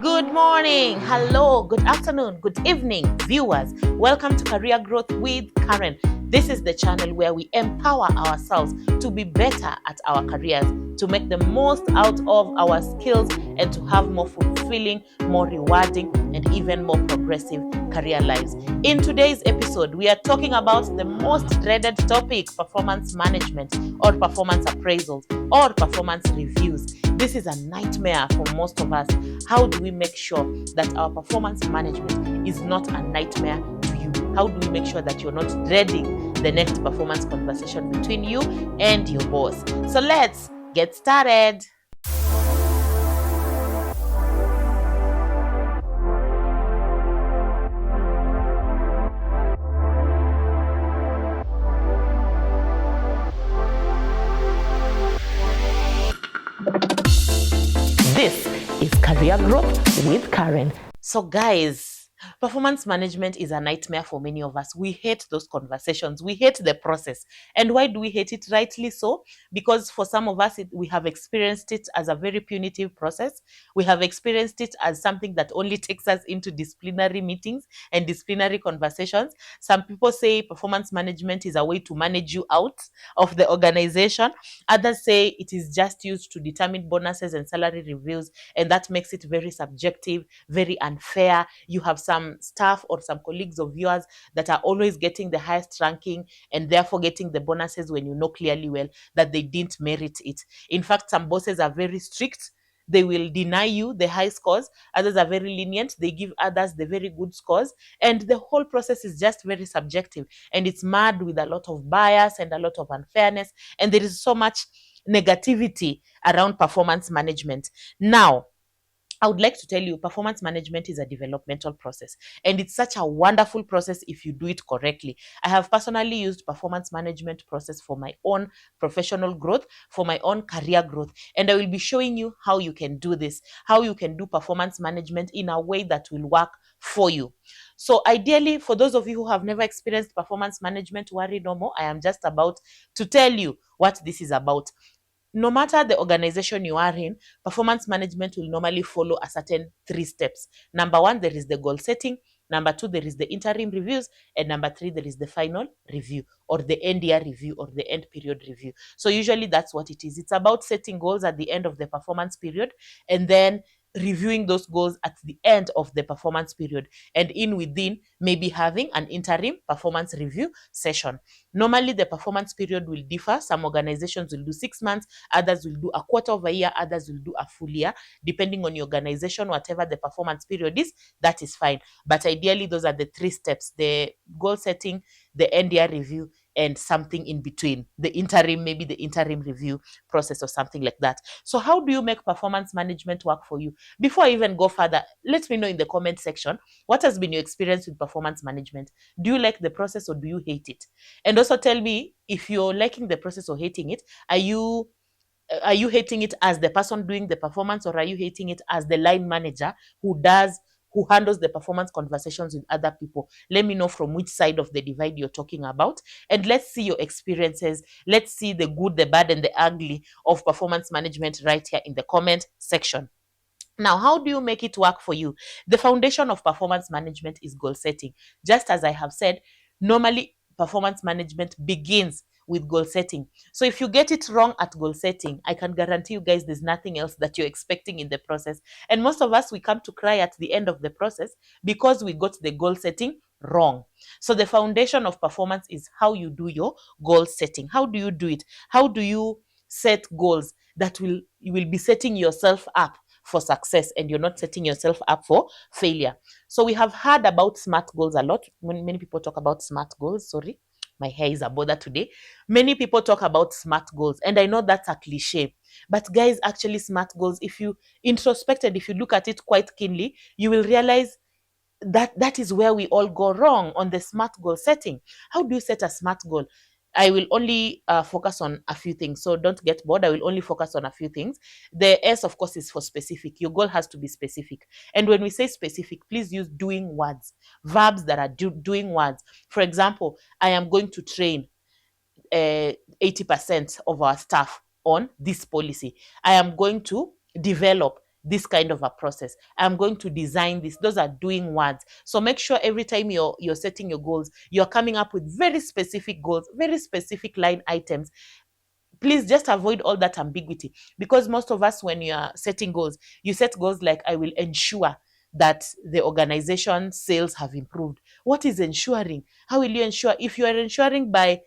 Good morning, hello, good afternoon, good evening, viewers. Welcome to Career Growth with Karen. This is the channel where we empower ourselves to be better at our careers, to make the most out of our skills, and to have more fulfilling, more rewarding, and even more progressive career lives. In today's episode, we are talking about the most dreaded topic, performance management or performance appraisals or performance reviews. This is a nightmare for most of us. How do we make sure that our performance management is not a nightmare to you? How do we make sure that you're not dreading the next performance conversation between you and your boss? So let's get started. This is Career Growth with Karen. So, guys, performance management is a nightmare for many of us. We hate those conversations. We hate the process. And why do we hate it? Rightly so, because for some of us, we have experienced it as a very punitive process. We have experienced it as something that only takes us into disciplinary meetings and disciplinary conversations. Some people say performance management is a way to manage you out of the organization. Others say it is just used to determine bonuses and salary reviews, and that makes it very subjective, very unfair. You have some staff or some colleagues of yours that are always getting the highest ranking and therefore getting the bonuses when you know clearly well that they didn't merit it. In fact, some bosses are very strict. They will deny you the high scores. Others are very lenient. They give others the very good scores. And the whole process is just very subjective. And it's marred with a lot of bias and a lot of unfairness. And there is so much negativity around performance management. Now, I would like to tell you performance management is a developmental process, and it's such a wonderful process if you do it correctly. I have personally used performance management process for my own professional growth, for my own career growth, and I will be showing you how you can do this, how you can do performance management in a way that will work for you. So ideally, for those of you who have never experienced performance management, worry no more. I am just about to tell you what this is about. No matter the organization you are in, performance management will normally follow a certain 3 steps. Number one, there is the goal setting. Number two, there is the interim reviews. And number three, there is the final review or the end year review or the end period review. So usually that's what it is. It's about setting goals at the end of the performance period and then reviewing those goals at the end of the performance period, and in within maybe having an interim performance review session. Normally the performance period will differ. Some organizations will do 6 months, others will do a quarter of a year, others will do a full year, depending on your organization. Whatever the performance period is, that is fine. But ideally, those are the 3 steps: the goal setting, the end year review, and something in between, the interim, maybe the interim review process or something like that. So how do you make performance management work for you? Before I even go further, let me know in the comment section, what has been your experience with performance management? Do you like the process or do you hate it? And also tell me if you're liking the process or hating it. Are you hating it as the person doing the performance, or are you hating it as the line manager who handles the performance conversations with other people? Let me know from which side of the divide you're talking about, and let's see your experiences. Let's see the good, the bad, and the ugly of performance management right here in the comment section. Now, how do you make it work for you? The foundation of performance management is goal setting. Just as I have said, normally performance management begins with goal setting. So if you get it wrong at goal setting, I can guarantee you guys there's nothing else that you're expecting in the process. And most of us, we come to cry at the end of the process because we got the goal setting wrong. So the foundation of performance is how you do your goal setting. How do you do it? How do you set goals that you will be setting yourself up for success, and you're not setting yourself up for failure? So we have heard about SMART goals a lot. Many people talk about SMART goals. Sorry, my hair is a bother today. Many people talk about SMART goals, and I know that's a cliche. But guys, actually SMART goals, if you introspected, if you look at it quite keenly, you will realize that is where we all go wrong on the SMART goal setting. How do you set a SMART goal? I will only focus on a few things. So don't get bored. I will only focus on a few things. The S, of course, is for specific. Your goal has to be specific. And when we say specific, please use doing words, verbs that are doing words. For example, I am going to train 80% of our staff on this policy. I am going to develop this kind of a process. I'm going to design this. Those are doing words. So make sure every time you're setting your goals, you're coming up with very specific goals, very specific line items. Please just avoid all that ambiguity, because most of us, when you are setting goals, you set goals like, I will ensure that the organization sales have improved. What is ensuring? How will you ensure? If you are ensuring by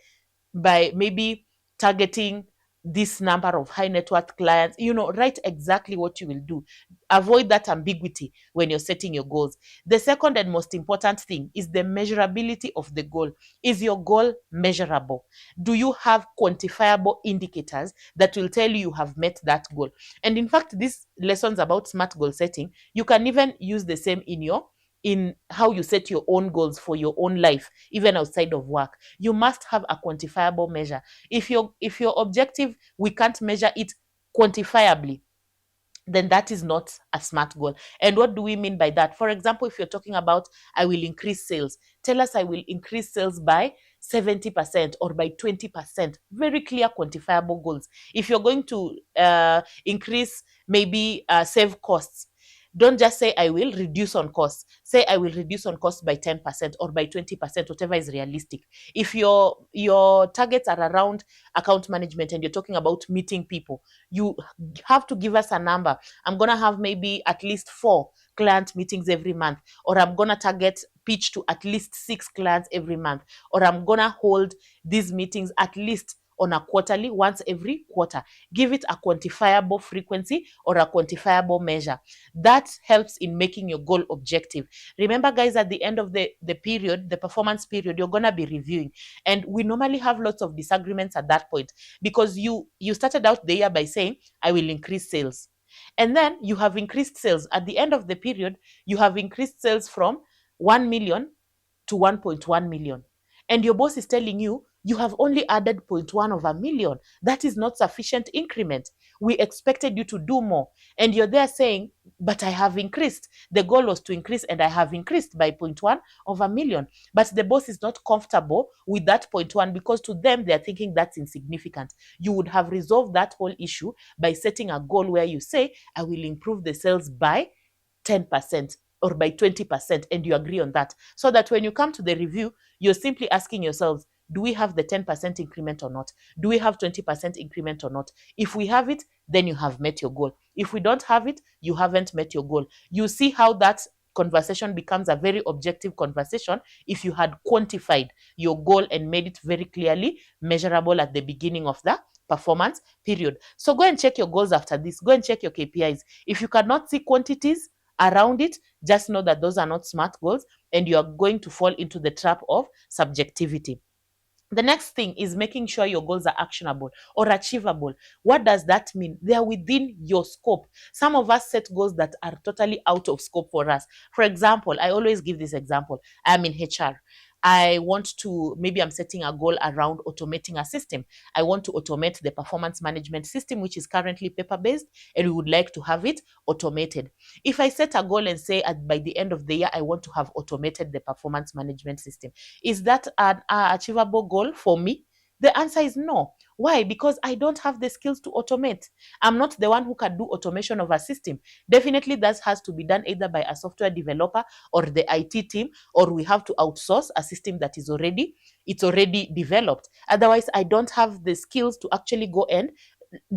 maybe targeting this number of high net worth clients, write exactly what you will do. Avoid that ambiguity when you're setting your goals. The second and most important thing is the measurability of the goal. Is your goal measurable? Do you have quantifiable indicators that will tell you have met that goal? And in fact, these lessons about smart goal setting, you can even use the same in how you set your own goals for your own life, even outside of work. You must have a quantifiable measure. If your objective, we can't measure it quantifiably, then that is not a smart goal. And what do we mean by that? For example, if you're talking about, I will increase sales, tell us I will increase sales by 70% or by 20%. Very clear, quantifiable goals. If you're going to increase, maybe save costs, don't just say, I will reduce on costs. Say, I will reduce on costs by 10% or by 20%, whatever is realistic. If your targets are around account management and you're talking about meeting people, you have to give us a number. I'm going to have maybe at least 4 client meetings every month, or I'm going to target pitch to at least 6 clients every month, or I'm going to hold these meetings at least on a quarterly, once every quarter. Give it a quantifiable frequency or a quantifiable measure. That helps in making your goal objective. Remember, guys, at the end of the period, the performance period, you're going to be reviewing. And we normally have lots of disagreements at that point, because you started out the year by saying, I will increase sales. And then you have increased sales. At the end of the period, you have increased sales from 1 million to 1.1 million. And your boss is telling you, you have only added 0.1 of a million. That is not sufficient increment. We expected you to do more. And you're there saying, but I have increased. The goal was to increase, and I have increased by 0.1 of a million. But the boss is not comfortable with that 0.1, because to them, they're thinking that's insignificant. You would have resolved that whole issue by setting a goal where you say, I will improve the sales by 10% or by 20%, and you agree on that, so that when you come to the review, you're simply asking yourselves, do we have the 10% increment or not? Do we have 20% increment or not? If we have it, then you have met your goal. If we don't have it, you haven't met your goal. You see how that conversation becomes a very objective conversation if you had quantified your goal and made it very clearly measurable at the beginning of the performance period. So go and check your goals after this. Go and check your KPIs. If you cannot see quantities around it, just know that those are not smart goals, and you are going to fall into the trap of subjectivity. The next thing is making sure your goals are actionable or achievable. What does that mean? They are within your scope. Some of us set goals that are totally out of scope for us. For example, I always give this example. I'm in HR. I want to, maybe I'm setting a goal around automating a system. I want to automate the performance management system, which is currently paper-based, and we would like to have it automated. If I set a goal and say by the end of the year, I want to have automated the performance management system, is that an achievable goal for me? The answer is no. Why? Because I don't have the skills to automate. I'm not the one who can do automation of a system. Definitely that has to be done either by a software developer or the IT team, or we have to outsource a system that is already developed. Otherwise, I don't have the skills to actually go and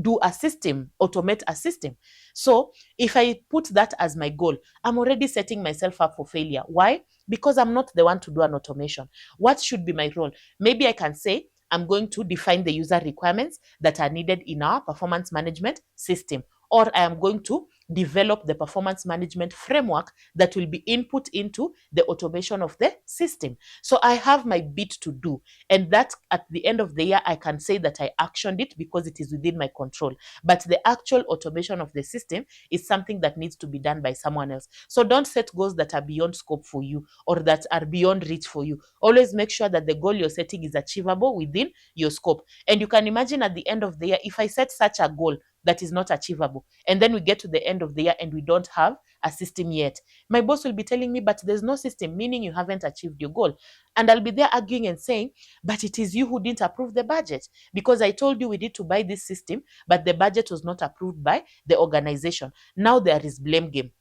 do a system, automate a system. So if I put that as my goal, I'm already setting myself up for failure. Why? Because I'm not the one to do an automation. What should be my role? Maybe I can say, I'm going to define the user requirements that are needed in our performance management system, or I am going to develop the performance management framework that will be input into the automation of the system. So I have my bit to do, and that at the end of the year, I can say that I actioned it because it is within my control. But the actual automation of the system is something that needs to be done by someone else. So don't set goals that are beyond scope for you or that are beyond reach for you. Always make sure that the goal you're setting is achievable within your scope. And you can imagine at the end of the year, if I set such a goal that is not achievable. And then we get to the end of the year and we don't have a system yet. My boss will be telling me, but there's no system, meaning you haven't achieved your goal. And I'll be there arguing and saying, but it is you who didn't approve the budget, because I told you we need to buy this system, but the budget was not approved by the organization. Now there is blame game.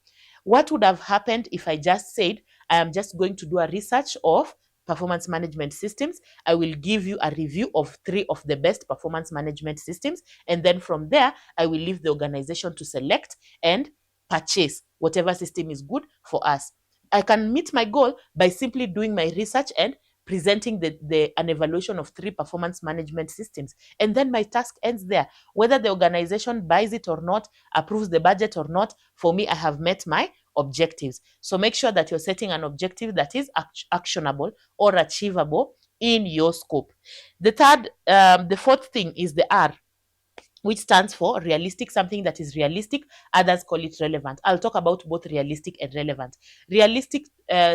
What would have happened if I just said, I am just going to do a research of performance management systems. I will give you a review of 3 of the best performance management systems. And then from there, I will leave the organization to select and purchase whatever system is good for us. I can meet my goal by simply doing my research and presenting an evaluation of 3 performance management systems. And then my task ends there. Whether the organization buys it or not, approves the budget or not, for me, I have met my objectives. So make sure that you're setting an objective that is actionable or achievable in your scope. The fourth thing is the R, which stands for realistic, something that is realistic. Others call it relevant. I'll talk about both realistic and relevant. Realistic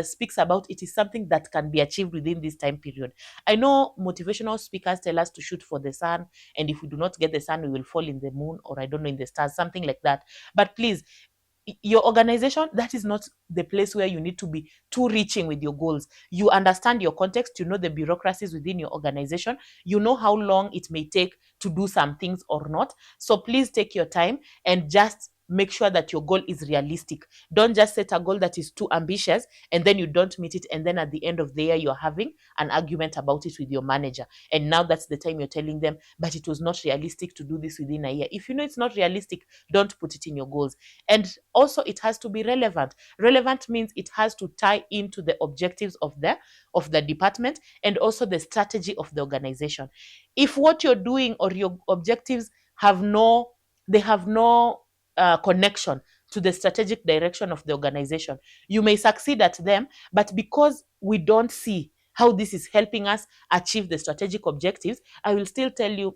speaks about it is something that can be achieved within this time period. I know motivational speakers tell us to shoot for the sun, and if we do not get the sun, we will fall in the moon, or I don't know, in the stars, something like that. But please, your organization, that is not the place where you need to be too reaching with your goals. You understand your context, you know the bureaucracies within your organization, you know how long it may take to do some things or not. So please take your time and just make sure that your goal is realistic. Don't just set a goal that is too ambitious and then you don't meet it, and then at the end of the year you're having an argument about it with your manager, and now that's the time you're telling them, but it was not realistic to do this within a year. If you know it's not realistic, don't put it in your goals. And also, it has to be relevant. Relevant means it has to tie into the objectives of the department and also the strategy of the organization. If what you're doing or your objectives have no connection to the strategic direction of the organization, you may succeed at them, but because we don't see how this is helping us achieve the strategic objectives, I will still tell you,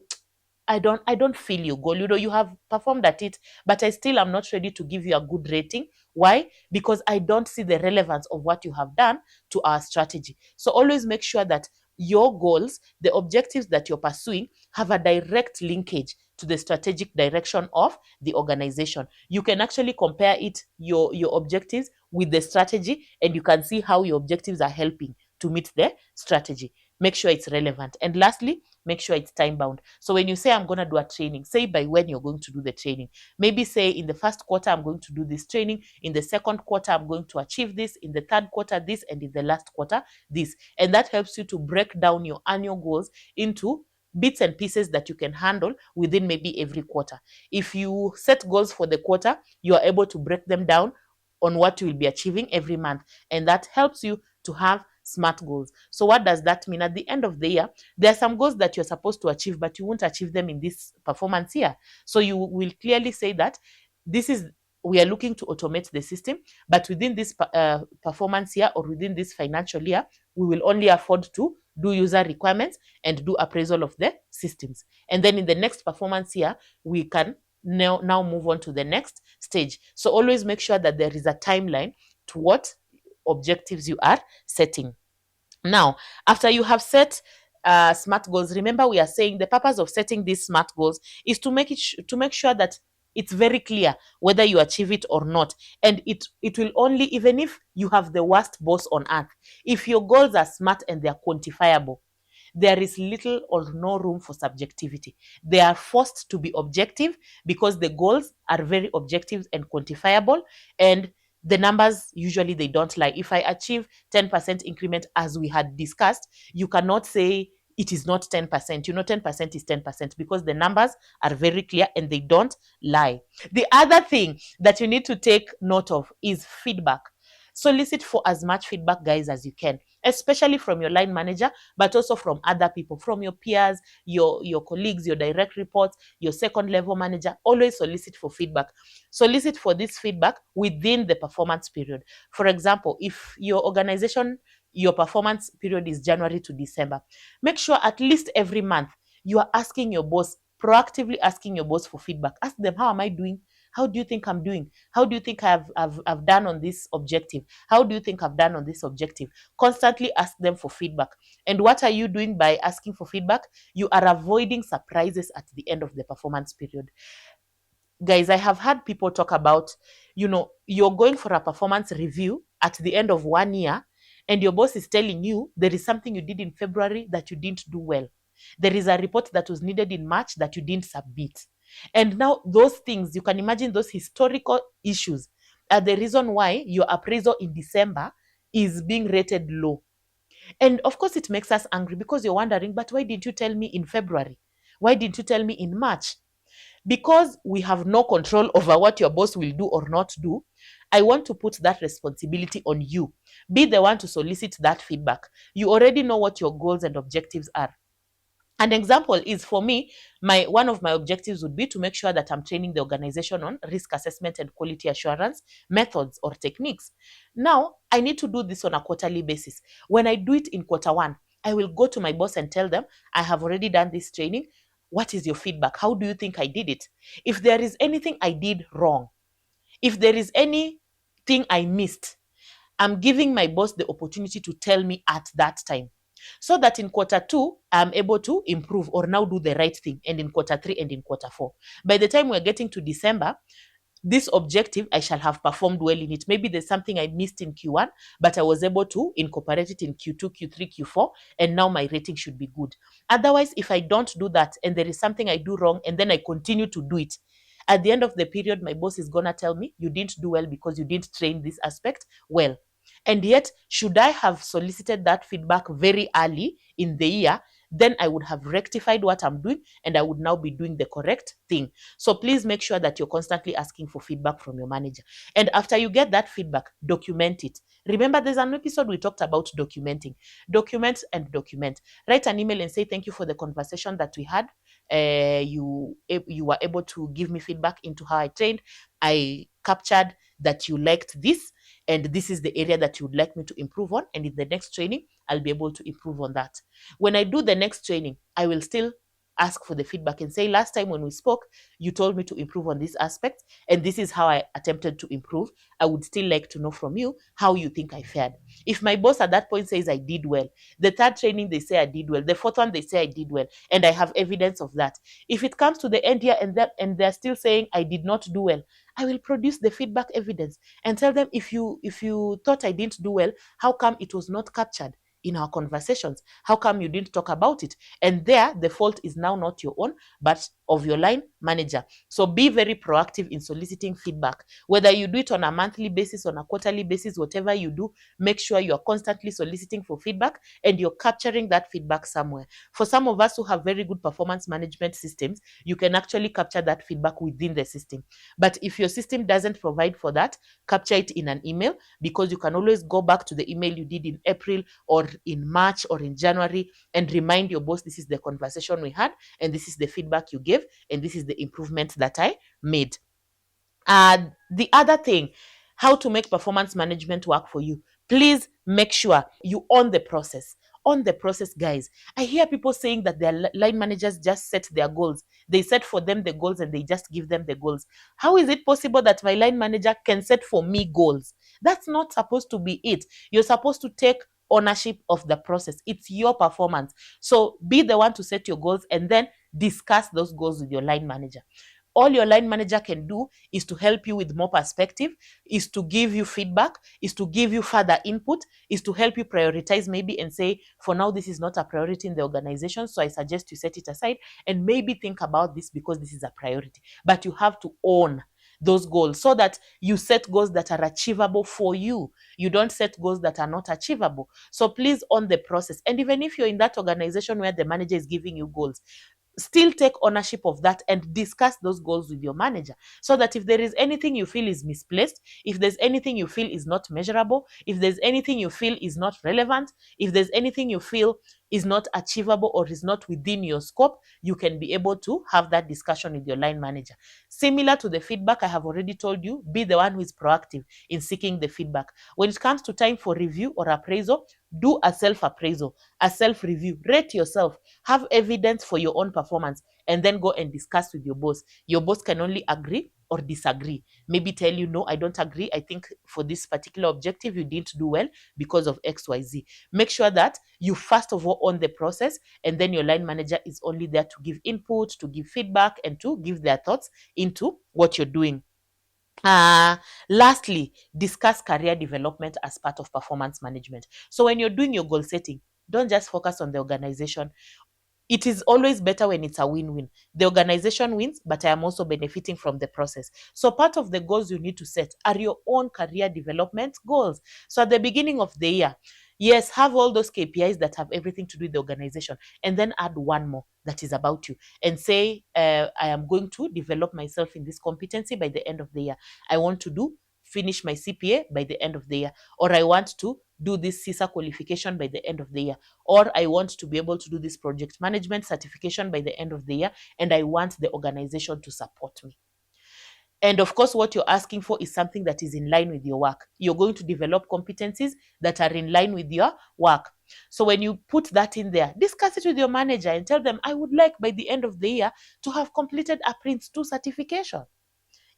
I don't feel your goal. You know, you have performed at it, but I still am not ready to give you a good rating. Why? Because I don't see the relevance of what you have done to our strategy. So always make sure that your goals, the objectives that you're pursuing, have a direct linkage to the strategic direction of the organization. You can actually compare your objectives with the strategy, and you can see how your objectives are helping to meet the strategy. Make sure it's relevant. And lastly, make sure it's time bound. So when you say I'm going to do a training, say by when you're going to do the training. Maybe say in the first quarter, I'm going to do this training. In the second quarter, I'm going to achieve this. In the third quarter, this. And in the last quarter, this. And that helps you to break down your annual goals into bits and pieces that you can handle within maybe every quarter. If you set goals for the quarter, you are able to break them down on what you will be achieving every month. And that helps you to have SMART goals. So what does that mean? At the end of the year, there are some goals that you're supposed to achieve, but you won't achieve them in this performance year. So you will clearly say that we are looking to automate the system, but within this performance year or within this financial year, we will only afford to do user requirements and do appraisal of the systems. And then in the next performance year, we can now move on to the next stage. So always make sure that there is a timeline to what objectives you are setting. Now, after you have set SMART goals, remember we are saying the purpose of setting these SMART goals is to make sure that it's very clear whether you achieve it or not. And it will only, even if you have the worst boss on earth, if your goals are SMART and they are quantifiable, there is little or no room for subjectivity. They are forced to be objective because the goals are very objective and quantifiable, and the numbers usually they don't lie. If I achieve 10% increment as we had discussed, you cannot say it is not 10%. You know, 10% is 10% because the numbers are very clear and they don't lie. The other thing that you need to take note of is feedback. Solicit for as much feedback, guys, as you can, especially from your line manager, but also from other people, from your peers, your colleagues, your direct reports, your second level manager. Always solicit for feedback. Solicit for this feedback within the performance period. For example, if your organization, your performance period is January to December, make sure at least every month you are asking your boss, proactively asking your boss for feedback. Ask them, how am I doing? How do you think I'm doing? How do you think I've done on this objective? How do you think I've done on this objective? Constantly ask them for feedback. And what are you doing by asking for feedback? You are avoiding surprises at the end of the performance period. guys, I have had people talk about, you're going for a performance review at the end of 1 year, and your boss is telling you there is something you did in February that you didn't do well. There is a report that was needed in March that you didn't submit. And now those things, you can imagine those historical issues are the reason why your appraisal in December is being rated low. And of course, it makes us angry because you're wondering, but why didn't you tell me in February? Why didn't you tell me in March? Because we have no control over what your boss will do or not do, I want to put that responsibility on you. Be the one to solicit that feedback. You already know what your goals and objectives are. An example is, for me, one of my objectives would be to make sure that I'm training the organization on risk assessment and quality assurance methods or techniques. Now, I need to do this on a quarterly basis. When I do it in Q1, I will go to my boss and tell them, I have already done this training. What is your feedback? How do you think I did it? If there is anything I did wrong, if there is anything I missed, I'm giving my boss the opportunity to tell me at that time, so that in Q2, I'm able to improve or now do the right thing, and in Q3 and in Q4. By the time we're getting to December, this objective, I shall have performed well in it. Maybe there's something I missed in Q1, but I was able to incorporate it in Q2, Q3, Q4, and now my rating should be good. Otherwise, if I don't do that and there is something I do wrong and then I continue to do it, at the end of the period, my boss is going to tell me, you didn't do well because you didn't train this aspect well. And yet, should I have solicited that feedback very early in the year, then I would have rectified what I'm doing and I would now be doing the correct thing. So please make sure that you're constantly asking for feedback from your manager. And after you get that feedback, document it. Remember, there's an episode we talked about documenting. Document and document. Write an email and say, thank you for the conversation that we had. You were able to give me feedback into how I trained. I captured that you liked this, and this is the area that you would like me to improve on. And in the next training, I'll be able to improve on that. When I do the next training, I will still ask for the feedback and say, last time when we spoke, you told me to improve on this aspect, and this is how I attempted to improve. I would still like to know from you how you think I fared. If my boss at that point says I did well, the third training they say I did well, the fourth one they say I did well, and I have evidence of that. If it comes to the end here and they're still saying I did not do well, I will produce the feedback evidence and tell them, if you thought I didn't do well, how come it was not captured in our conversations? How come you didn't talk about it? And there, the fault is now not your own, but of your line manager. So be very proactive in soliciting feedback. Whether you do it on a monthly basis, on a quarterly basis, whatever you do, make sure you are constantly soliciting for feedback and you're capturing that feedback somewhere. For some of us who have very good performance management systems, you can actually capture that feedback within the system. But if your system doesn't provide for that, capture it in an email, because you can always go back to the email you did in April or in March or in January and remind your boss, this is the conversation we had, and this is the feedback you gave, and this is the improvement that I made. The other thing, how to make performance management work for you. Please make sure you own the process. On the process, guys. I hear people saying that their line managers just set their goals. They set for them the goals and they just give them the goals. How is it possible that my line manager can set for me goals? That's not supposed to be it. You're supposed to take ownership of the process. It's your performance. So be the one to set your goals and then discuss those goals with your line manager. All your line manager can do is to help you with more perspective, is to give you feedback, is to give you further input, is to help you prioritize maybe and say, for now, this is not a priority in the organization, so I suggest you set it aside and maybe think about this because this is a priority. But you have to own those goals so that you set goals that are achievable for you. You don't set goals that are not achievable. So please own the process. And even if you're in that organization where the manager is giving you goals, still take ownership of that and discuss those goals with your manager, so that if there is anything you feel is misplaced, if there's anything you feel is not measurable, if there's anything you feel is not relevant, if there's anything you feel is not achievable or is not within your scope, you can be able to have that discussion with your line manager. Similar to the feedback I have already told you, be the one who is proactive in seeking the feedback. When it comes to time for review or appraisal, do a self-appraisal, a self-review, rate yourself, have evidence for your own performance, and then go and discuss with your boss. Your boss can only agree or disagree. Maybe tell you, no, I don't agree. I think for this particular objective, you didn't do well because of XYZ. Make sure that you first of all own the process, and then your line manager is only there to give input, to give feedback, and to give their thoughts into what you're doing. Lastly, discuss career development as part of performance management. So when you're doing your goal setting, don't just focus on the organization. It is always better when it's a win-win. The organization wins, but I am also benefiting from the process. So part of the goals you need to set are your own career development goals. So at the beginning of the year, yes, have all those KPIs that have everything to do with the organization, and then add one more that is about you, and say, I am going to develop myself in this competency by the end of the year. I want to finish my CPA by the end of the year, or I want to do this CISA qualification by the end of the year, or I want to be able to do this project management certification by the end of the year, and I want the organization to support me. And of course, what you're asking for is something that is in line with your work. You're going to develop competencies that are in line with your work. So when you put that in there, discuss it with your manager and tell them, I would like by the end of the year to have completed a Prince 2 certification.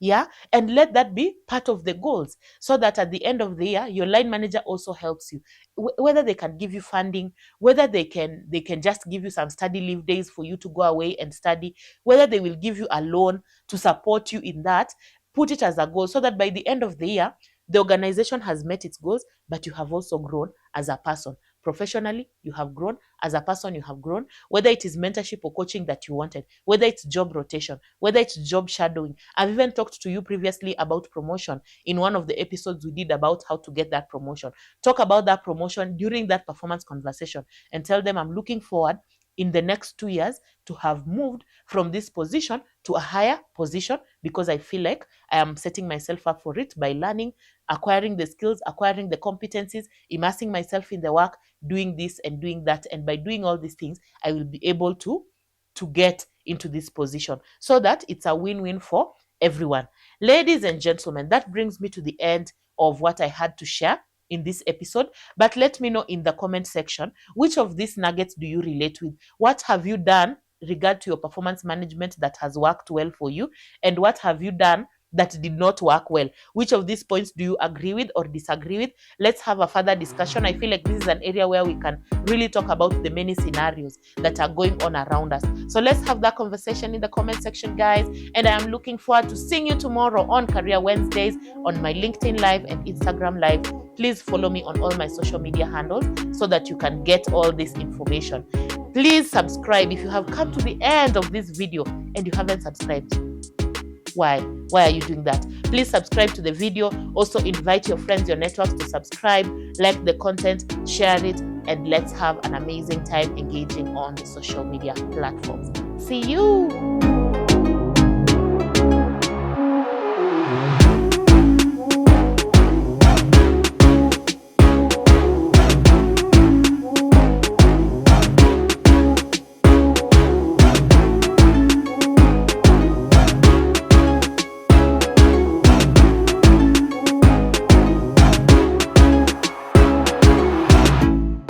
Yeah, and let that be part of the goals, so that at the end of the year your line manager also helps you, whether they can give you funding, whether they can just give you some study leave days for you to go away and study, whether they will give you a loan to support you in that. Put it as a goal, so that by the end of the year the organization has met its goals, but you have also grown as a person. Professionally, you have grown. As a person, you have grown. Whether it is mentorship or coaching that you wanted, whether it's job rotation, whether it's job shadowing. I've even talked to you previously about promotion in one of the episodes we did about how to get that promotion. Talk about that promotion during that performance conversation and tell them, I'm looking forward in the next 2 years to have moved from this position to a higher position, because I feel like I am setting myself up for it by learning, acquiring the skills, acquiring the competencies, immersing myself in the work, doing this and doing that. And by doing all these things, I will be able to get into this position, so that it's a win-win for everyone. Ladies and gentlemen, that brings me to the end of what I had to share in this episode. But let me know in the comment section, which of these nuggets do you relate with? What have you done regard to your performance management that has worked well for you, and what have you done that did not work well? Which of these points do you agree with or disagree with? Let's have a further discussion. I feel like this is an area where we can really talk about the many scenarios that are going on around us. So let's have that conversation in the comment section, guys. And I am looking forward to seeing you tomorrow on Career Wednesdays on my LinkedIn Live and Instagram Live. Please follow me on all my social media handles so that you can get all this information. Please subscribe if you have come to the end of this video and you haven't subscribed. Why are you doing that? Please subscribe to the video. Also invite your friends, your networks to subscribe, like the content, share it, and let's have an amazing time engaging on the social media platforms. See you.